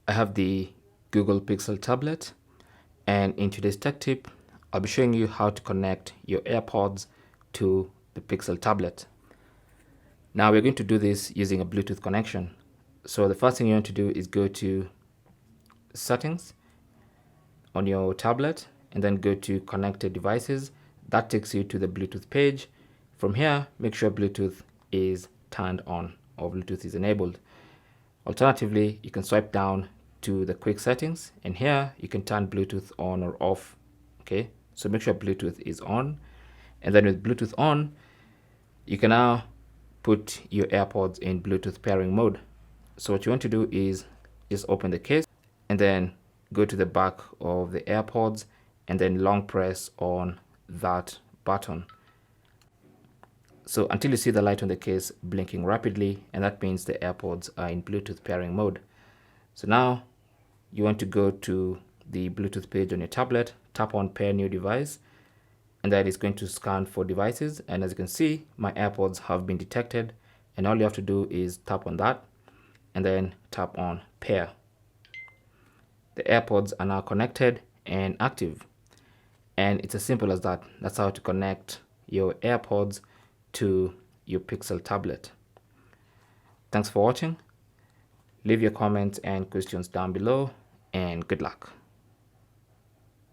I have the Google Pixel tablet, and in today's tech tip, I'll be showing you how to connect your AirPods to the Pixel tablet. Now we're going to do this using a Bluetooth connection. So the first thing you want to do is go to Settings on your tablet and then go to Connected Devices. That takes you to the Bluetooth page. From here, make sure Bluetooth is turned on or Bluetooth is enabled. Alternatively, you can swipe down to the quick settings, and here you can turn Bluetooth on or off. Okay, so make sure Bluetooth is on, and then with Bluetooth on, you can now put your AirPods in Bluetooth pairing mode. So what you want to do is just open the case and then go to the back of the AirPods and then long press on that button. So until you see the light on the case blinking rapidly, and that means the AirPods are in Bluetooth pairing mode. So now you want to go to the Bluetooth page on your tablet, tap on pair new device, and that is going to scan for devices. And as you can see, my AirPods have been detected, and all you have to do is tap on that and then tap on pair. The AirPods are now connected and active, and it's as simple as that. That's how to connect your AirPods to your Pixel tablet. Thanks for watching. Leave your comments and questions down below, and good luck.